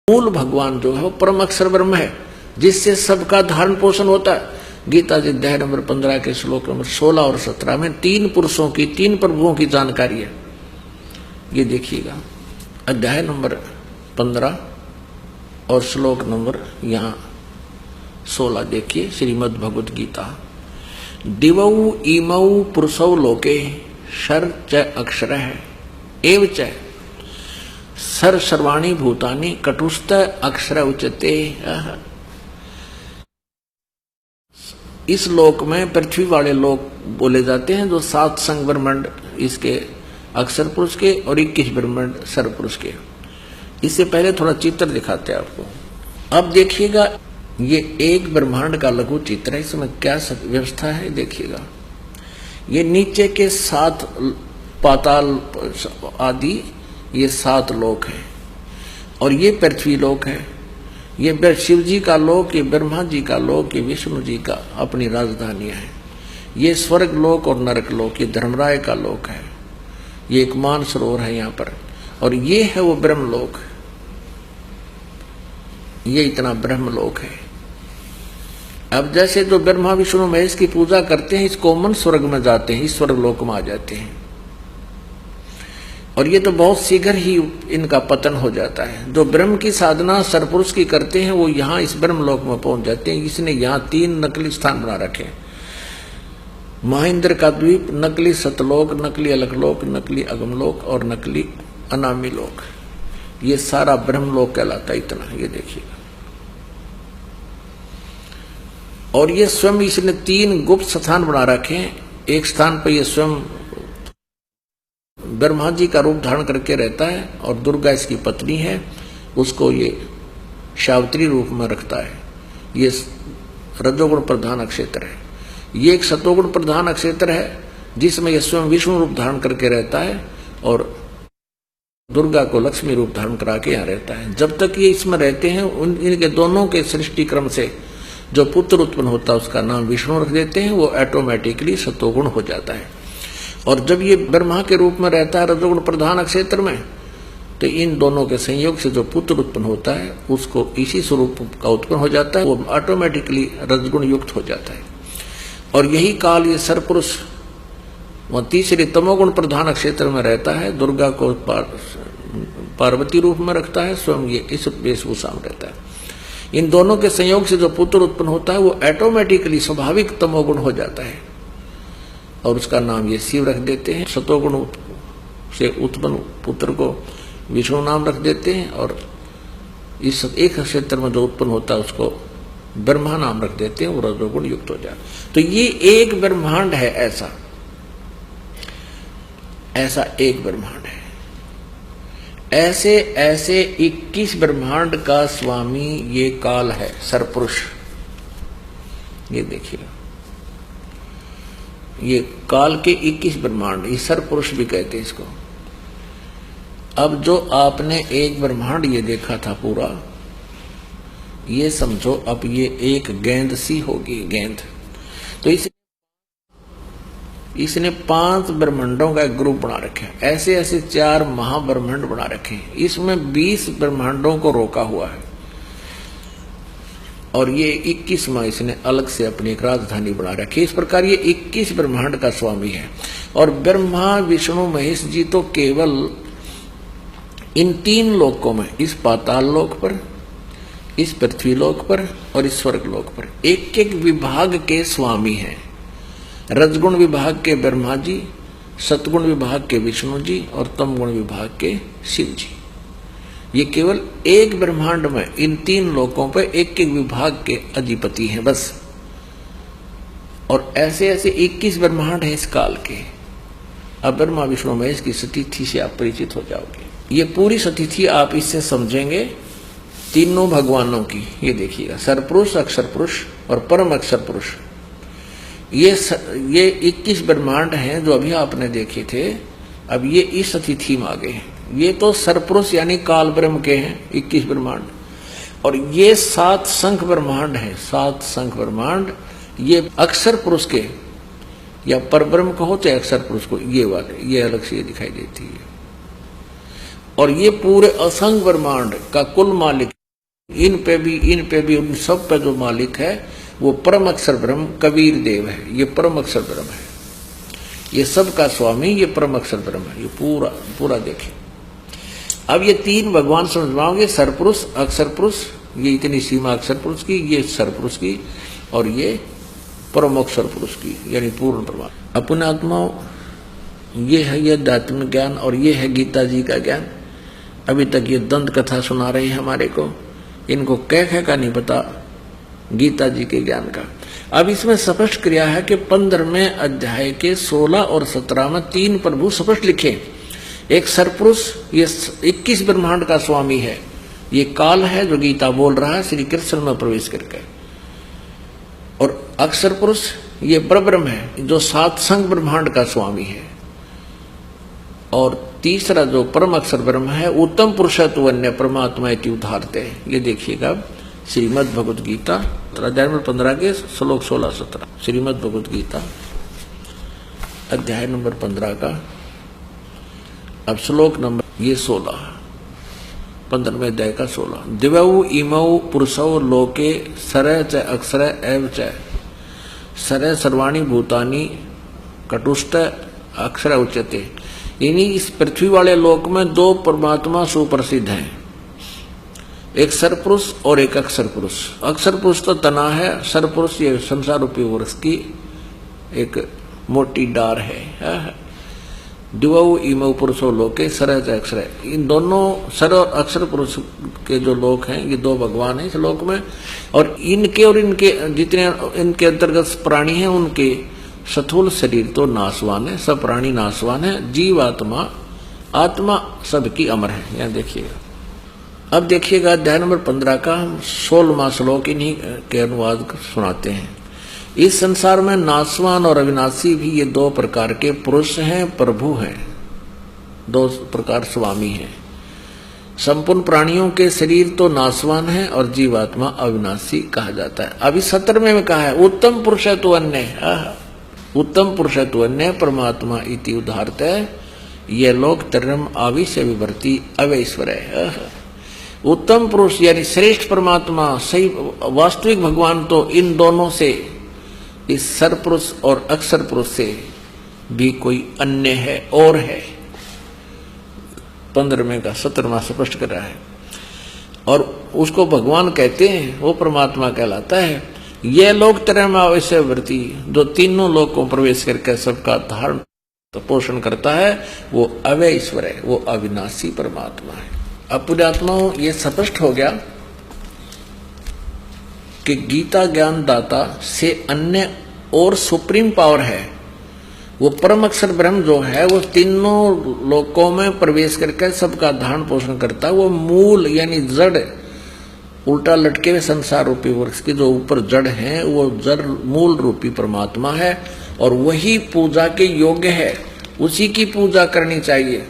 मूल भगवान जो है वो परम अक्षर ब्रह्म है, जिससे सबका धारण पोषण होता है। गीता जी अध्याय नंबर 15 के श्लोक नंबर 16 और 17 में तीन पुरुषों की, तीन प्रभुओं की जानकारी है। ये देखिएगा अध्याय नंबर 15 और श्लोक नंबर यहाँ 16 देखिए, श्रीमद् भगवद गीता। दिवौ इमौ पुरुषौ लोके शर च अक्षरः एव च सर सर्वाणी भूतानि कटुस्थ अक्षर उच्यते। इस लोक में पृथ्वी वाले लोग बोले जाते हैं, जो 7 संग ब्रह्मांड इसके अक्षर पुरुष के और 21 ब्रह्मांड सर पुरुष के। इससे पहले थोड़ा चित्र दिखाते हैं आपको। अब देखिएगा ये एक ब्रह्मांड का लघु चित्र है, इसमें क्या व्यवस्था है देखिएगा। ये नीचे के 7 पाताल आदि ये 7 लोक हैं, और ये पृथ्वी लोक है। ये शिव जी का लोक, ये ब्रह्मा जी का लोक, ये विष्णु जी का अपनी राजधानियां है। ये स्वर्ग लोक और नरक लोक, ये धर्मराय का लोक है। ये एक मानसरोवर है यहाँ पर, और ये है वो ब्रह्म लोक। ये इतना ब्रह्म लोक है। अब जैसे जो ब्रह्मा विष्णु महेश की पूजा करते हैं, इस कॉमन स्वर्ग में जाते हैं, इस स्वर्ग लोक में आ जाते हैं, और ये तो बहुत शीघ्र ही इनका पतन हो जाता है। जो ब्रह्म की साधना सरपुरुष की करते हैं वो यहाँ इस ब्रह्म लोक में पहुंच जाते हैं। इसने यहाँ 3 नकली स्थान बना रखे, महेंद्र का द्वीप, नकली सतलोक, नकली अलकलोक, नकली अगमलोक और नकली अनामी लोक। ये सारा ब्रह्म लोक कहलाता है इतना, ये देखिएगा। और ये स्वयं इसने 3 गुप्त स्थान बना रखे हैं। एक स्थान पर ये स्वयं ब्रह्मा जी का रूप धारण करके रहता है, और दुर्गा इसकी पत्नी है, उसको ये सावित्री रूप में रखता है। ये रजोगुण प्रधान अक्षेत्र है। ये एक सतोगुण प्रधान अक्षेत्र है, जिसमें ये स्वयं विष्णु रूप धारण करके रहता है, और दुर्गा को लक्ष्मी रूप धारण करा के यहाँ रहता है। जब तक ये इसमें रहते हैं, इनके दोनों के सृष्टि क्रम से जो पुत्र उत्पन्न होता है उसका नाम विष्णु रख देते हैं। वो ऑटोमेटिकली सतोगुण हो जाता है। और जब ये ब्रह्मा के रूप में रहता है रजोगुण प्रधान क्षेत्र में, तो इन दोनों के संयोग से जो पुत्र उत्पन्न होता है उसको इसी स्वरूप का उत्पन्न हो जाता है, वो ऑटोमेटिकली रजगुण युक्त हो जाता है। और यही काल ये सरपुरुष वह तीसरे तमोगुण प्रधान क्षेत्र में रहता है, दुर्गा को पार्वती रूप में रखता है, स्वयं ये इस वेशभूषा में रहता है। इन दोनों के संयोग से जो पुत्र उत्पन्न होता है वो ऑटोमेटिकली स्वाभाविक तमोगुण हो जाता है, और उसका नाम ये शिव रख देते हैं। सतोगुण से उत्पन्न पुत्र को विष्णु नाम रख देते हैं, और इस एक क्षेत्र में जो उत्पन्न होता है उसको ब्रह्मा नाम रख देते हैं, वो रजोगुण युक्त हो जाए। तो ये एक ब्रह्मांड है, ऐसा एक ब्रह्मांड है। ऐसे ऐसे 21 ब्रह्मांड का स्वामी ये काल है, सरपुरुष। ये देखिए, ये काल के 21 ब्रह्मांड, ये सरपुरुष भी कहते हैं इसको। अब जो आपने एक ब्रह्मांड ये देखा था पूरा, ये समझो अब ये एक गेंद सी होगी, गेंद। तो इसने 5 ब्रह्मांडों का एक ग्रुप बना रखे हैं। ऐसे ऐसे 4 महाब्रह्मांड बना रखे हैं। इसमें 20 ब्रह्मांडों को रोका हुआ है, और ये 21वां इसने अलग से अपनी एक राजधानी बना रखी है। इस प्रकार ये 21 ब्रह्मांड का स्वामी है। और ब्रह्मा विष्णु महेश जी तो केवल इन 3 लोकों में, इस पाताल लोक पर, इस पृथ्वी लोक पर और इस स्वर्ग लोक पर एक एक विभाग के स्वामी हैं। रजगुण विभाग के ब्रह्मा जी, सतगुण विभाग के विष्णु जी, और तमगुण विभाग के शिव जी। ये केवल एक ब्रह्मांड में इन 3 लोकों पर एक एक विभाग के अधिपति हैं बस। और ऐसे ऐसे 21 ब्रह्मांड हैं इस काल के। अब ब्रह्मा विष्णु महेश की सतिथि से आप परिचित हो जाओगे। ये पूरी सतिथि आप इससे समझेंगे तीनों भगवानों की। ये देखिएगा, सरपुरुष, अक्षर पुरुष और परम अक्षर पुरुष। ये 21 ब्रह्मांड हैं जो अभी आपने देखे थे। अब ये इस सतिथि में आ गए हैं। ये तो सरपुरुष यानी काल ब्रह्म के हैं 21 ब्रह्मांड, और ये 7 शंख ब्रह्मांड हैं। 7 शंख ब्रह्मांड ये अक्षर पुरुष के, या परब्रह्म को होते अक्षर पुरुष को, ये वाले, ये अलग से दिखाई देती है। और ये पूरे असंख्य ब्रह्मांड का कुल मालिक, इन पे भी उन सब पे जो मालिक है वो परम अक्षर ब्रह्म कबीर देव है। ये परम अक्षर ब्रह्म है, ये सब का स्वामी, ये परम अक्षर ब्रह्म है। ये पूरा पूरा देखें। अब ये तीन भगवान समझ पाओगे, सरपुरुष, अक्षर पुरुष, ये इतनी सीमा अक्षर पुरुष की, ये सरपुरुष की, और ये परम अक्षर पुरुष की, यानी पूर्ण परमात्मा। अपने आत्माओं, ये है ये अध्यात्म ज्ञान, और ये है गीता जी का ज्ञान। अभी तक ये दंत कथा सुना रहे हैं हमारे को, इनको कह का नहीं पता गीता जी के ज्ञान का। अब इसमें स्पष्ट किया है कि 15वें अध्याय के 16 और 17 में तीन प्रभु स्पष्ट लिखे। एक सरपुरुष, ये 21 ब्रह्मांड का स्वामी है, ये काल है जो गीता बोल रहा है श्री कृष्ण में प्रवेश करके। और अक्षर पुरुष ये परब्रह्म है जो 7 संग ब्रह्मांड का स्वामी है। और तीसरा जो परम अक्षर ब्रह्म है, उत्तम पुरुषत्व अन्य परमात्मा इति उदाहरते। ये देखिएगा श्रीमद् भगवद गीता अध्याय नंबर 15 के श्लोक 16-17। श्रीमद् भगवद गीता अध्याय नंबर 15 का अब श्लोक नंबर ये 16, 15वें अध्याय का 16। दिवौ इमौ पुरुषौ लोके सरय च अक्षर एव च सरय सर्वाणि भूतानि कटुष्ट अक्षर उच्यते। यानी इस पृथ्वी वाले लोक में 2 परमात्मा सुप्रसिद्ध हैं, एक सरपुरुष और एक अक्षर पुरुष। अक्षर पुरुष तो तना है, सरपुरुष ये संसार रूपी वृक्ष की एक मोटी डार है। दिवौ इमौ पुरुषो लोके सरह अक्षर, इन दोनों सर और अक्षर पुरुष के जो लोक हैं, ये 2 भगवान हैं इस लोक में। और इनके जितने इनके अंतर्गत प्राणी हैं, उनके स्थूल शरीर तो नाशवान है, सब प्राणी नाशवान है। जीवात्मा आत्मा सबकी अमर है। यहाँ देखिएगा। अब देखिएगा अध्याय नंबर 15 का हम 16वां श्लोक इन्हीं के अनुवाद सुनाते हैं। इस संसार में नाशवान और अविनाशी भी ये 2 प्रकार के पुरुष हैं, प्रभु हैं, 2 प्रकार स्वामी हैं। संपूर्ण प्राणियों के शरीर तो नाशवान है और जीवात्मा अविनाशी कहा जाता है। अभी 17वें में कहा है उत्तम पुरुषत्व अन्य, उत्तम पुरुषत्व अन्य परमात्मा इति उदाहरते। ये लोक तरम आविश्य विभर्ति अवैश्वर है। उत्तम पुरुष यानी श्रेष्ठ परमात्मा, सही वास्तविक भगवान तो इन दोनों से, इस सरपुरुष और अक्षर पुरुष से भी कोई अन्य है और है। 15वें का 17वां स्पष्ट कर रहा है। और उसको भगवान कहते हैं, वो परमात्मा कहलाता है। ये लोग तरह वृत्ति, जो तीनों लोग को प्रवेश करके सबका धारण पोषण करता है, वो अव्यय ईश्वर है, वो अविनाशी परमात्मा है। अब पुण्यात्माओं, ये स्पष्ट हो गया कि गीता ज्ञान दाता से अन्य और सुप्रीम पावर है। वो परम अक्षर ब्रह्म जो है, वो तीनों लोकों में प्रवेश करके सबका धारण पोषण करता है। वो मूल यानी जड़, उल्टा लटके हुए संसार रूपी वृक्ष के जो ऊपर जड़ है, वो जड़ मूल रूपी परमात्मा है। और वही पूजा के योग्य है, उसी की पूजा करनी चाहिए।